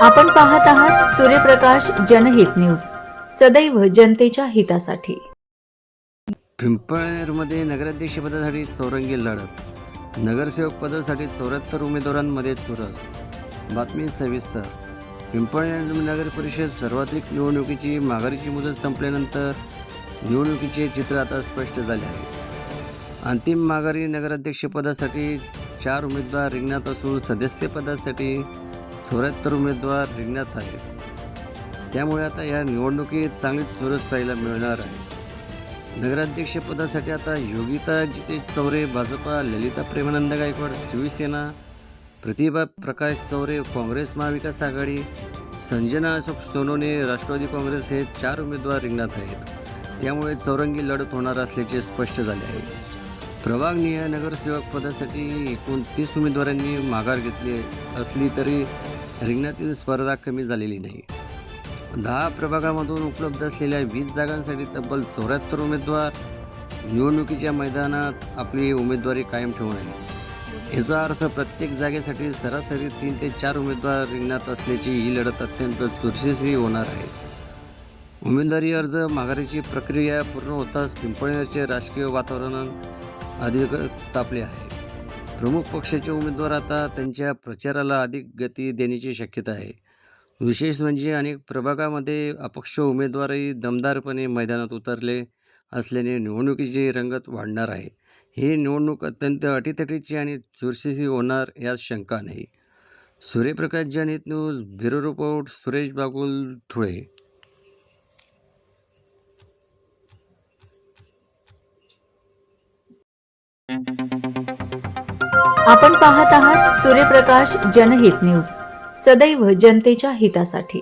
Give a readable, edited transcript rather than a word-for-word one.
आपण पाहत आहात सूर्यप्रकाश जनहित न्यूज, सदैव जनतेच्या हितासाठी. पिंपळनेरमध्ये नगराध्यक्षपदासाठी चौरंगी लढत. नगरसेवक पदासाठी 74 उमेदवारांमध्ये चुरस. बातमी सविस्तर. पिंपळनेर नगर परिषद सार्वत्रिक निवडणुकीची माघारीची मुदत संपल्यानंतर निवडणुकीचे चित्र आता स्पष्ट झाले आहे. अंतिम माघारी नगराध्यक्षपदासाठी 4 उमेदवार रिंगणात असून सदस्यपदासाठी 74 उमेदवार रिंगणात आहेत. त्यामुळे आता या निवडणुकीत चांगली चुरस पाहायला मिळणार आहे. नगराध्यक्षपदासाठी आता योगिता जितेश चौरे भाजपा, ललिता प्रेमानंद गायकवाड शिवसेना, प्रतिभा प्रकाश चौरे काँग्रेस महाविकास आघाडी, संजना अशोक सोनवणे राष्ट्रवादी काँग्रेस हे 4 उमेदवार रिंगणात आहेत. त्यामुळे चौरंगी लढत होणार असल्याचे स्पष्ट झाले आहे. प्रभागनिहाय नगरसेवक पदासाठी एकूण 30 उमेदवारांनी माघार घेतली असली तरी रिंगणातील स्पर्धा कमी झालेली नाही. 10 प्रभागामधून उपलब्ध असलेल्या 20 जागांसाठी तब्बल 74 उमेदवार निवडणुकीच्या मैदानात आपली उमेदवारी कायम ठेवून आहेत. याचा अर्थ प्रत्येक जागेसाठी सरासरी 3 ते 4 उमेदवार रिंगणात असल्याची ही लढत अत्यंत चुरशीची होणार आहे. उमेदवारी अर्ज माघारीची प्रक्रिया पूर्ण होताच पिंपळनेरचे राजकीय वातावरण अधिकच तापले आहे. प्रमुख पक्षाचे उमेदवार आता त्यांच्या प्रचाराला अधिक गती देण्याची शक्यता आहे. विशेष म्हणजे अनेक प्रभागामध्ये अपक्ष उमेदवारही दमदारपणे मैदानात उतरले असल्याने निवडणुकीची रंगत वाढणार आहे. ही निवडणूक अत्यंत अटीतटीची आणि चुरशीची होणार यात शंका नाही. सूर्यप्रकाश जनहित news, bureau report, Suresh Bagul, Dhule. आपण पाहत आहात सूर्यप्रकाश जनहित न्यूज, सदैव जनतेच्या हितासाठी.